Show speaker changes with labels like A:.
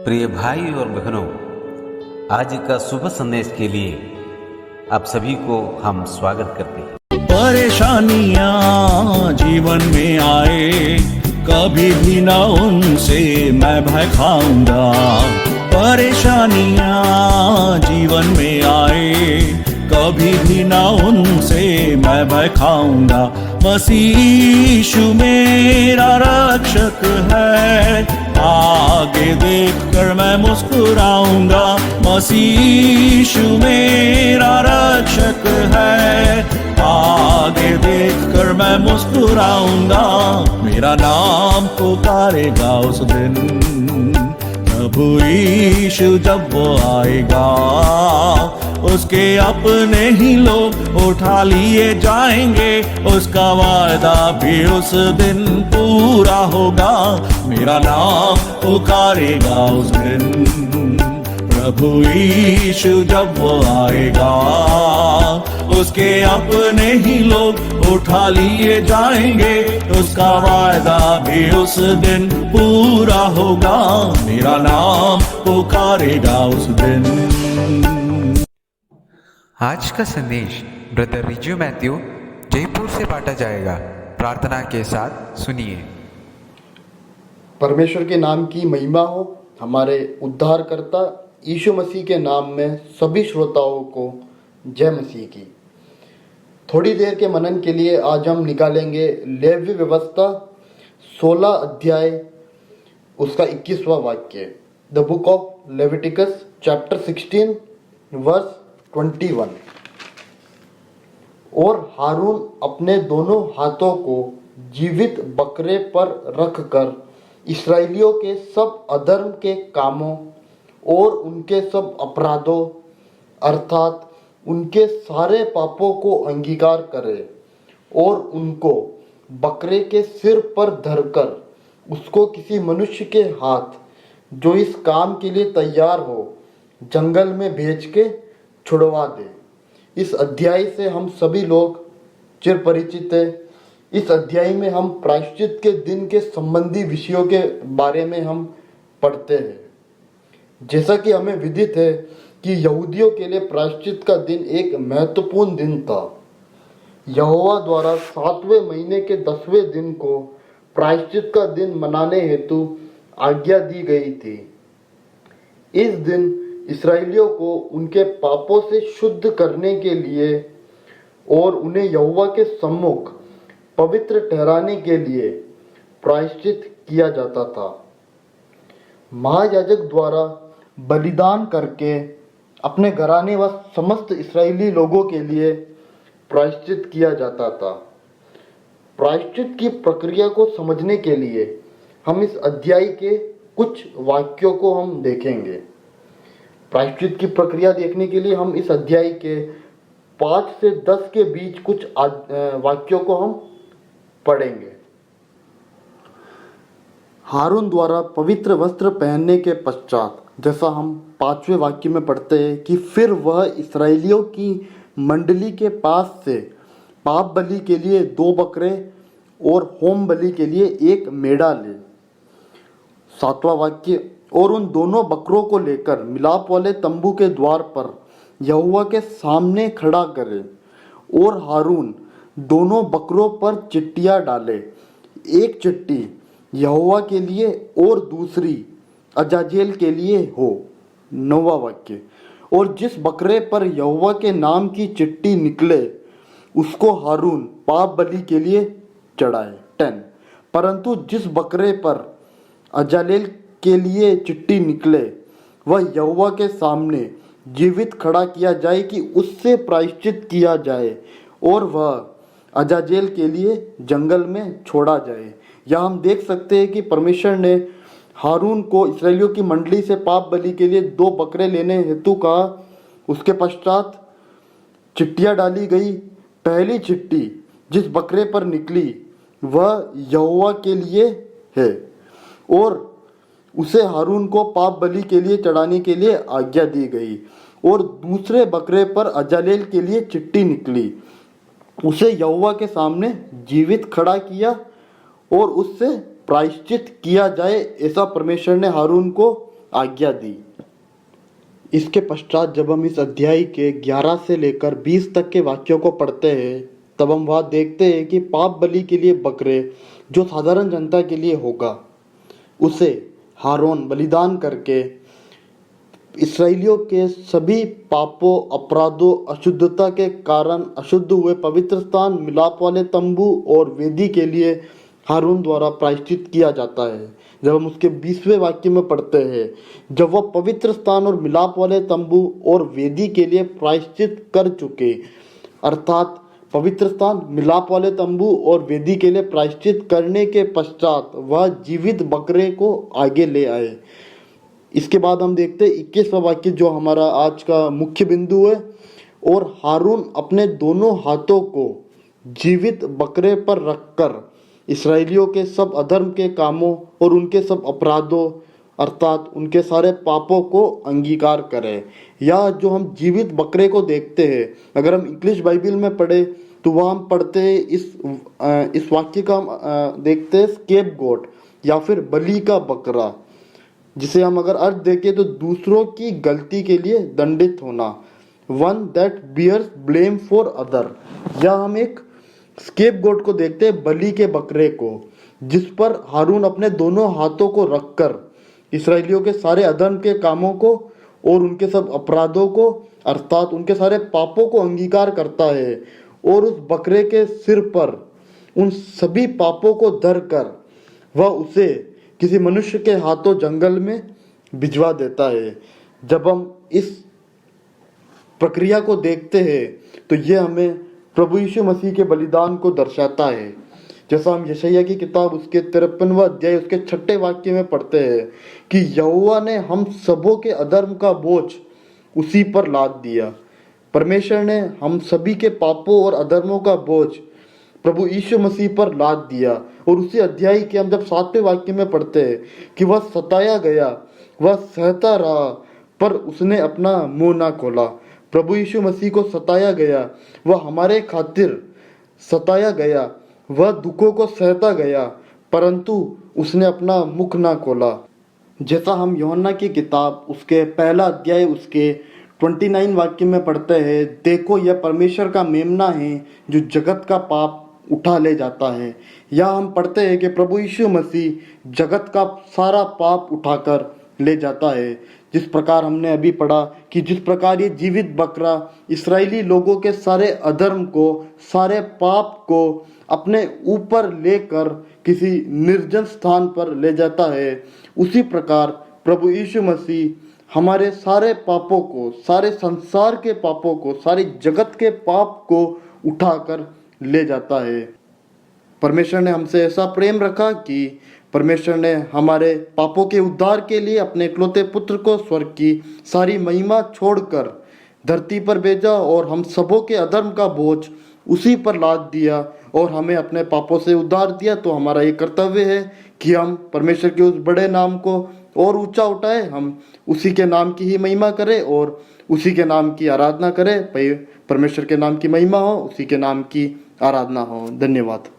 A: प्रिय भाई और बहनों, आज का शुभ संदेश के लिए आप सभी को हम स्वागत करते हैं।
B: परेशानियां जीवन में आए, कभी भी ना उनसे मैं भय खाऊंगा। परेशानियां जीवन में आए, कभी भी ना उनसे मैं भय खाऊंगा। मसीह यीशु मेरा रक्षक है, आगे देखकर मैं मुस्कुराऊंगा। मसीह यीशु मेरा रक्षक है, आगे देखकर मैं मुस्कुराऊंगा। मेरा नाम पुकारेगा उस दिन प्रभु यीशु जब वो आएगा। उसके अपने ही लोग उठा लिए जाएंगे, उसका वादा भी उस दिन पूरा होगा। मेरा नाम पुकारेगा उस दिन प्रभु यीशु जब वो आएगा। उसके अपने ही लोग उठा लिए जाएंगे, उसका वादा भी उस दिन पूरा होगा। मेरा नाम पुकारेगा उस दिन।
C: आज का संदेश ब्रदर रिजू मैथ्यू जयपुर से बांटा जाएगा। प्रार्थना के साथ सुनिए।
D: परमेश्वर के नाम की महिमा हो। हमारे उद्धारकर्ता यीशु मसीह के नाम में सभी श्रोताओं को जय मसीह की। थोड़ी देर के मनन के लिए आज हम निकालेंगे लेवी व्यवस्था 16 अध्याय उसका 21वां वाक्य। The book of Leviticus chapter 16 verse 21। और हारून अपने दोनों हाथों को जीवित बकरे पर रखकर इस्राएलियों के सब अधर्म के कामों और उनके सब अपराधों अर्थात उनके सारे पापों को अंगीकार करे और उनको बकरे के सिर पर धरकर उसको किसी मनुष्य के हाथ जो इस काम के लिए तैयार हो जंगल में भेज के छुड़वा दे। इस अध्याय से हम सभी लोग चिर परिचित है। इस अध्याय में हम प्रायश्चित के दिन के संबंधी विषयों के बारे में हम पढ़ते हैं। जैसा कि हमें विदित है कि यहूदियों के लिए प्रायश्चित का दिन एक महत्वपूर्ण दिन था। यहोवा द्वारा 7वें महीने के 10वें दिन को प्रायश्चित का दिन मनाने हेतु आज्ञा दी गई थी। इस दिन इस्राएलियों को उनके पापों से शुद्ध करने के लिए और उन्हें यहोवा के सम्मुख पवित्र ठहराने के लिए प्रायश्चित किया जाता था। महायाजक द्वारा बलिदान करके अपने घराने व समस्त इस्राएली लोगों के लिए प्रायश्चित किया जाता था। प्रायश्चित की प्रक्रिया को समझने के लिए हम इस अध्याय के कुछ वाक्यों को हम देखेंगे। प्रायश्चित की प्रक्रिया देखने के लिए हम इस अध्याय के 5 से 10 के बीच कुछ वाक्यों को हम पढ़ेंगे। हारून द्वारा पवित्र वस्त्र पहनने के पश्चात, जैसा हम 5वें वाक्य में पढ़ते हैं कि फिर वह इस्राएलियों की मंडली के पास से पाप बलि के लिए 2 बकरे और होम बलि के लिए 1 मेढ़ा ले। 7वां वाक्य, और उन दोनों बकरों को लेकर मिलाप वाले तंबू के द्वार पर यहोवा के सामने खड़ा करे और हारून दोनों बकरों पर चिट्टियाँ डाले, एक चिट्टी यहोवा के लिए और दूसरी अजाजेल के लिए हो। 9वां वाक्य, और जिस बकरे पर यहोवा के नाम की चिट्टी निकले उसको हारून पाप बलि के लिए चढ़ाए। 10, परंतु जिस बकरे पर अजाजेल के लिए चिट्टी निकले वह यहोवा के सामने जीवित खड़ा किया जाए कि उससे प्रायश्चित किया जाए और वह अजाजेल के लिए जंगल में छोड़ा जाए। यहाँ हम देख सकते हैं कि परमेश्वर ने हारून को इस्राएलियों की मंडली से पाप बलि के लिए 2 बकरे लेने हेतु कहा। उसके पश्चात चिट्टियाँ डाली गई। पहली चिट्टी जिस बकरे पर निकली वह यहोवा के लिए है और उसे हारून को पाप बलि के लिए चढ़ाने के लिए आज्ञा दी गई। और दूसरे बकरे पर अजालेल के लिए चिट्टी निकली, उसे यहोवा के सामने जीवित खड़ा किया और उससे प्रायश्चित किया जाए, ऐसा परमेश्वर ने हारून को आज्ञा दी। इसके पश्चात जब हम इस अध्याय के 11 से लेकर 20 तक के वाक्यों को पढ़ते हैं तब हम वहाँ देखते हैं कि पाप बलि के लिए बकरे जो साधारण जनता के लिए होगा उसे हारून बलिदान करके इसराइलियों के सभी पापों, अपराधों, अशुद्धता के कारण अशुद्ध हुए पवित्र स्थान, मिलाप वाले तंबू और वेदी के लिए हारून द्वारा प्रायश्चित किया जाता है। जब हम उसके 20वें वाक्य में पढ़ते हैं, जब वह पवित्र स्थान और मिलाप वाले तंबू और वेदी के लिए प्रायश्चित कर चुके, अर्थात पवित्र स्थान, मिलाप वाले तंबू और वेदी के लिए प्रायश्चित करने के पश्चात वह जीवित बकरे को आगे ले आए। इसके बाद हम देखते हैं 21वां वाक्य जो हमारा आज का मुख्य बिंदु है। और हारून अपने दोनों हाथों को जीवित बकरे पर रखकर इसराइलियों के सब अधर्म के कामों और उनके सब अपराधों अर्थात उनके सारे पापों को अंगीकार करे। या जो हम जीवित बकरे को देखते हैं, अगर हम इंग्लिश बाइबल में पढ़े तो वह हम पढ़ते हैं इस वाक्य का हम देखते हैं स्केप गोट या फिर बलि का बकरा, जिसे हम अगर अर्थ देखें तो दूसरों की गलती के लिए दंडित होना, one that bears blame for other. या हम एक स्केप गोट को देखते हैं, बलि के बकरे को, जिस पर हारून अपने दोनों हाथों को रखकर इसराइलियों के सारे अधर्म के कामों को और उनके सब अपराधों को अर्थात उनके सारे पापों को अंगीकार करता है और उस बकरे के सिर पर उन सभी पापों को धर कर वह उसे किसी मनुष्य के हाथों जंगल में भिजवा देता है। जब हम इस प्रक्रिया को देखते हैं तो यह हमें प्रभु यीशु मसीह के बलिदान को दर्शाता है। जैसा हम यशायाह की किताब उसके 53वां अध्याय उसके 6ठे वाक्य में पढ़ते हैं कि यहोवा ने हम सबों के अधर्म का बोझ उसी पर लाद दिया। परमेश्वर ने हम सभी के पापों और अधर्मों का बोझ प्रभु यीशु मसीह पर लाद दिया। और उसी अध्याय के हम जब 7वें वाक्य में पढ़ते हैं कि वह सताया गया, वह सहता रहा पर उसने अपना मुंह ना खोला। प्रभु यीशु मसीह को सताया गया, वह हमारे खातिर सताया गया, वह दुखों को सहता गया परंतु उसने अपना मुख ना खोला। जैसा हम यूहन्ना की किताब उसके 1 अध्याय उसके 29 वाक्य में पढ़ते हैं, देखो यह परमेश्वर का मेमना है जो जगत का पाप उठा ले जाता है। या हम पढ़ते हैं कि प्रभु यीशु मसीह जगत का सारा पाप उठाकर ले जाता है। जिस प्रकार हमने अभी पढ़ा कि जिस प्रकार ये जीवित बकरा इस्राएली लोगों के सारे अधर्म को, सारे पाप को अपने ऊपर लेकर किसी निर्जन स्थान पर ले जाता है, उसी प्रकार प्रभु यीशु मसीह हमारे सारे पापों को, सारे संसार के पापों को, सारी जगत के पाप को उठाकर ले जाता है। परमेश्वर ने हमसे ऐसा प्रेम रखा कि परमेश्वर ने हमारे पापों के उद्धार के लिए अपने इकलौते पुत्र को स्वर्ग की सारी महिमा छोड़कर धरती पर भेजा और हम सबों के अधर्म का बोझ उसी पर लाद दिया और हमें अपने पापों से उद्धार दिया। तो हमारा ये कर्तव्य है कि हम परमेश्वर के उस बड़े नाम को और ऊंचा उठाए, हम उसी के नाम की ही महिमा करें और उसी के नाम की आराधना करें। परमेश्वर के नाम की महिमा हो, उसी के नाम की आराधना हो। धन्यवाद।